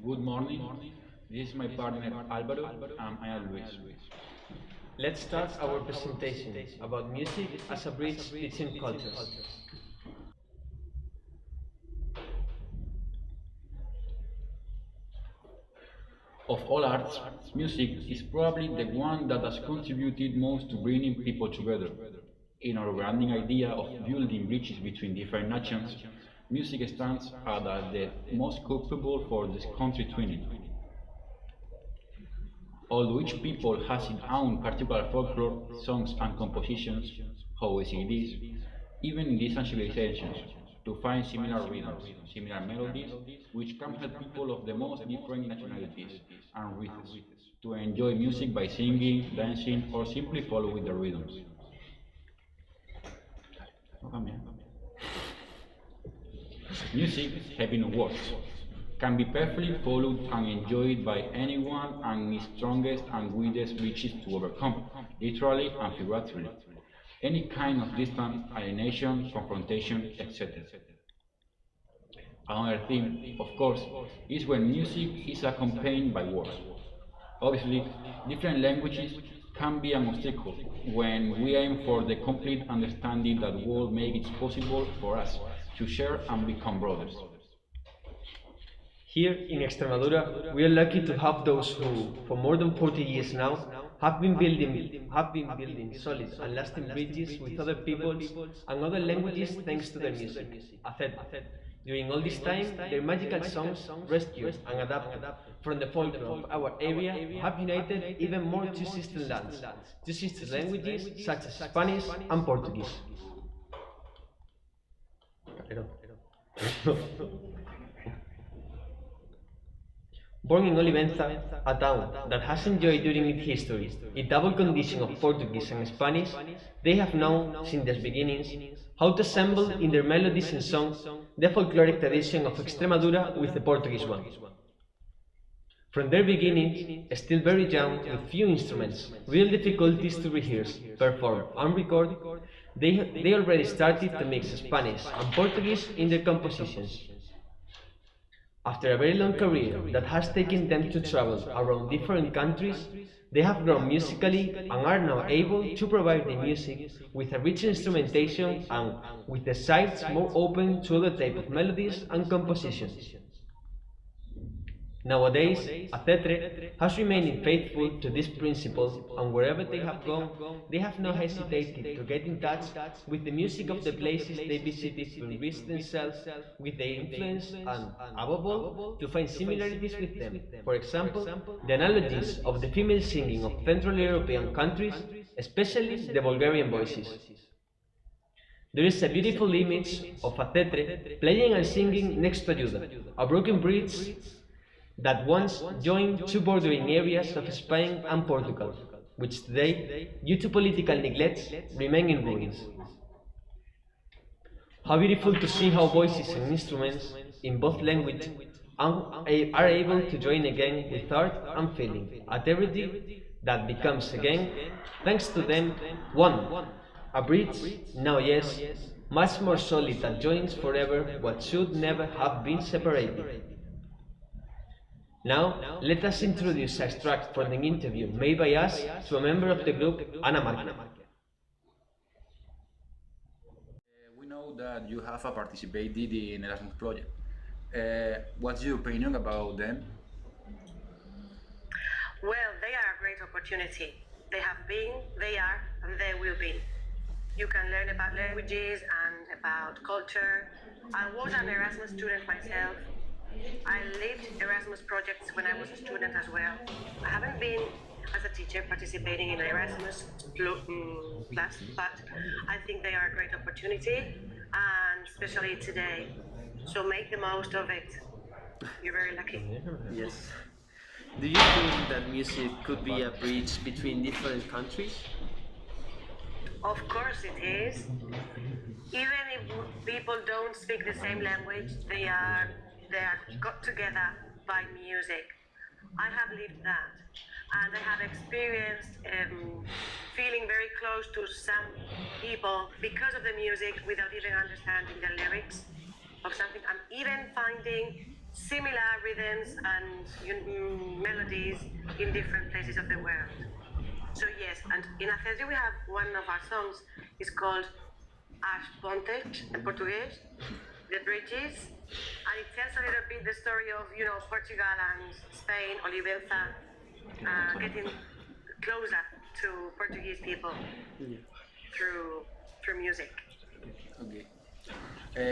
Good morning. This is my partner Álvaro and I am Luis. Let's start our presentation about music as a bridge between cultures. Of all arts, music is probably the one that has contributed most to bringing people together. In our branding idea of building bridges between different nations, music stands out as the most culpable for this country twinning. Although each people has its own particular folklore, songs and compositions, how easy it is, even in distant civilizations, to find similar rhythms, similar melodies, which can help people of the most different nationalities and races to enjoy music by singing, dancing, or simply following the rhythms. Music, having words, can be perfectly followed and enjoyed by anyone and its strongest and greatest reaches to overcome, literally and figuratively, any kind of distance, alienation, confrontation, etc. Another theme, of course, is when music is accompanied by words. Obviously, different languages can be an obstacle when we aim for the complete understanding that will make it possible for us to share and become brothers. Here in Extremadura, we are lucky to have those who, for more than 40 years now, have been building solid and lasting bridges with other peoples and other languages thanks to their music, CITE. During all this time, their magical songs, rescued and adapted from the folklore of our area, have united even more two sister lands, two sister languages such as Spanish and Portuguese. Born in Olivenza, a town that has enjoyed during its history a double condition of Portuguese and Spanish, they have known, since their beginnings, how to assemble in their melodies and songs the folkloric tradition of Extremadura with the Portuguese one. From their beginnings, still very young with few instruments, real difficulties to rehearse, perform and record, they already started to mix Spanish and Portuguese in their compositions. After a very long career that has taken them to travel around different countries, they have grown musically and are now able to provide the music with a rich instrumentation and with the sides more open to other type of melodies and compositions. Nowadays, CITE has remained faithful to this principle, and wherever they have gone, they have not hesitated to get in touch with the music of the places they visited to enrich themselves with their influence and, above all, to find similarities with them. For example, the analogies of the female singing of Central European countries, especially the Bulgarian voices. There is a beautiful image of CITE playing and singing next to Ayuda, a broken bridge that once joined two bordering areas of Spain and Portugal, which today, due to political neglect, remain in ruins. How beautiful to see how voices and instruments in both languages are able to join again with art and feeling, at everything that becomes again, thanks to them, one, a bridge, now yes, much more solid that joins forever what should never have been separated. Now, let us introduce a extract from an interview made by us to a member of the group, Ana Marca. We know that you have participated in Erasmus project. What's your opinion about them? Well, they are a great opportunity. They have been, they are, and they will be. You can learn about languages and about culture. I was an Erasmus student myself. I lived Erasmus projects when I was a student as well. I haven't been as a teacher participating in Erasmus class, but I think they are a great opportunity, and especially today. So make the most of it. You're very lucky. Yes. Do you think that music could be a bridge between different countries? Of course it is. Even if people don't speak the same language, they are got together by music. I have lived that, and I have experienced feeling very close to some people because of the music without even understanding the lyrics of something. I'm even finding similar rhythms and melodies in different places of the world. So yes, and in Acedri we have one of our songs is called As Pontes in Portuguese, the bridges, and it tells a little bit the story of Portugal and Spain, Olivenza, getting closer to Portuguese people through music. Okay.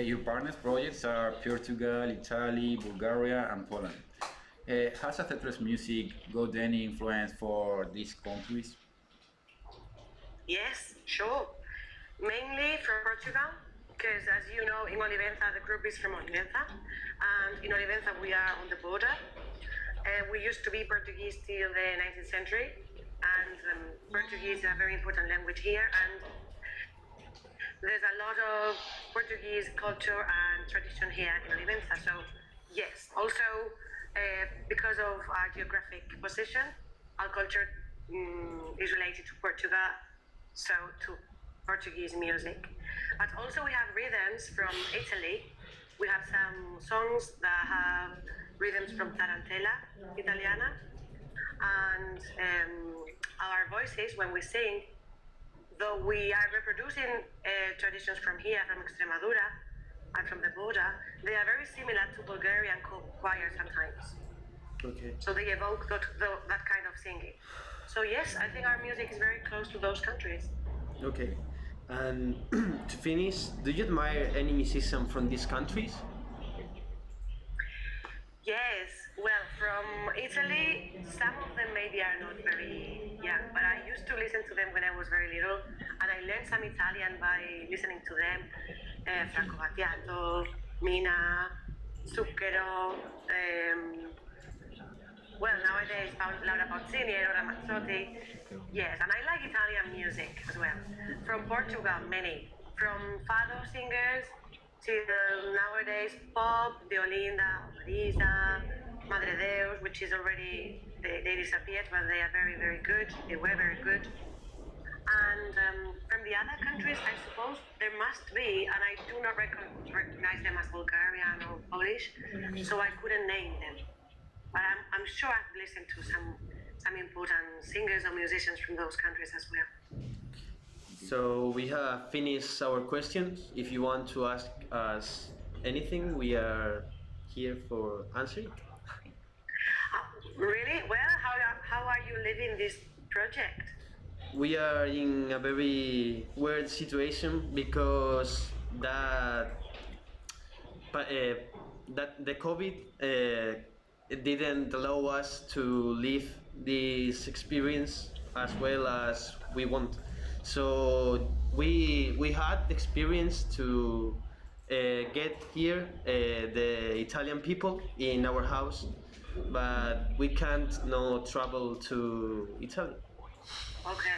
Your partners projects are Portugal, Italy, Bulgaria, and Poland. Has Acetres music got any influence for these countries? Yes, sure. Mainly from Portugal, because as you know, in Olivenza, the group is from Olivenza, and in Olivenza we are on the border. We used to be Portuguese till the 19th century, and Portuguese is a very important language here, and there's a lot of Portuguese culture and tradition here in Olivenza. So yes, also because of our geographic position, our culture is related to Portugal, so to Portuguese music. But also we have rhythms from Italy. We have some songs that have rhythms from Tarantella Italiana, and our voices when we sing, though we are reproducing traditions from here, from Extremadura and from the border, they are very similar to Bulgarian choir sometimes. Okay. So they evoke that kind of singing. So yes, I think our music is very close to those countries. Okay. And to finish, do you admire any musician from these countries? Yes, well, from Italy, some of them maybe are not very young, but I used to listen to them when I was very little, and I learned some Italian by listening to them. Franco Battiato, Mina, Zucchero, well, nowadays Laura Pausini, Laura Mazzotti. Yes, and I like Italian music as well. From Portugal, many. From fado singers to nowadays pop, De Olinda, Marisa, Madre Deus, which is already, they disappeared, but they are very, very good. They were very good. And from the other countries, I suppose there must be, and I do not recognize them as Bulgarian or Polish, so I couldn't name them. But I'm sure I've listened to some important singers or musicians from those countries as well. So we have finished our questions. If you want to ask us anything, we are here for answering. Really? Well, how are you living this project? We are in a very weird situation because that the COVID it didn't allow us to live this experience as well as we want. So we had the experience to get here the Italian people in our house, but we can't no travel to Italy. Okay.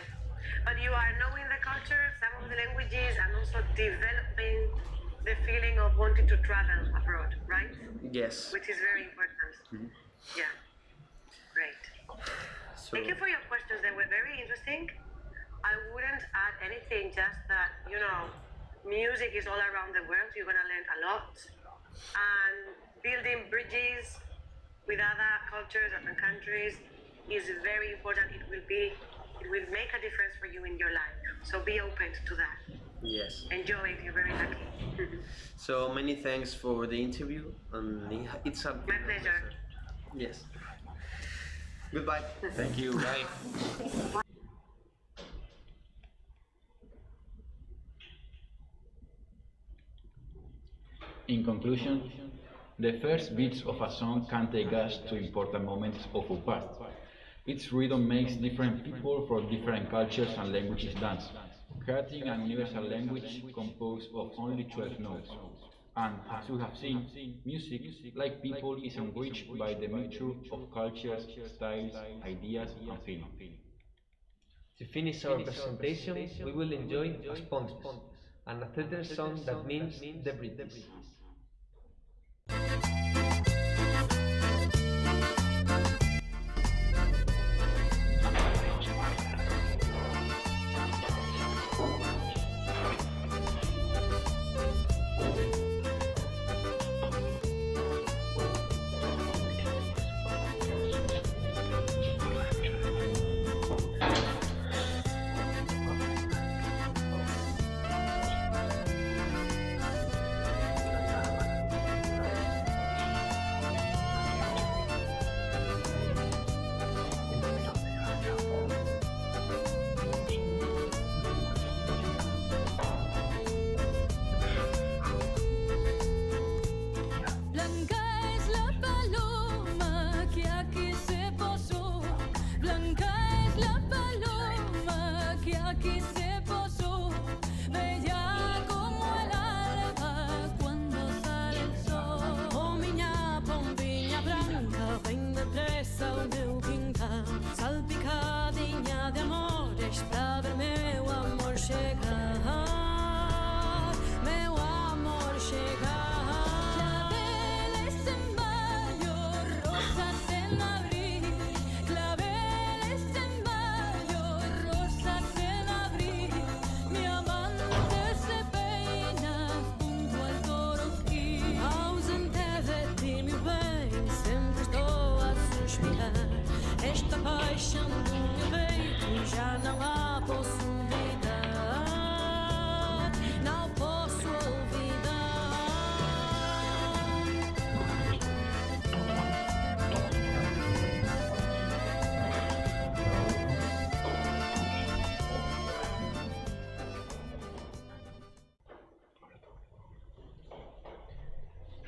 But you are knowing the culture, some of the languages, and also developing the feeling of wanting to travel abroad, right? Yes. Which is very important. Yeah. Great. So, Thank you for your questions. They were very interesting. I wouldn't add anything, just that, music is all around the world. You're going to learn a lot. And building bridges with other cultures, other countries is very important. It will make a difference for you in your life. So be open to that. yes. Enjoy it. You're very lucky. So many thanks for the interview, and it's a My pleasure. yes. Goodbye. Thank you. Bye. In conclusion, the first beats of a song can take us to important moments of our past. Its rhythm makes different people from different cultures and languages dance, creating a universal language composed of only 12 notes. And as we have seen, music, like people, is enriched by the mixture of cultures, styles, ideas, and feelings. To finish our presentation, we will enjoy As Pontes, an aesthetic song that means the British.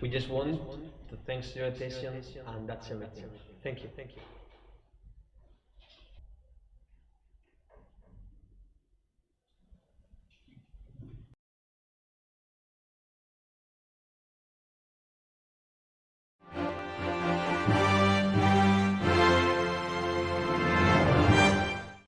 We just want to thanks for your attention, and that's everything. Thank you.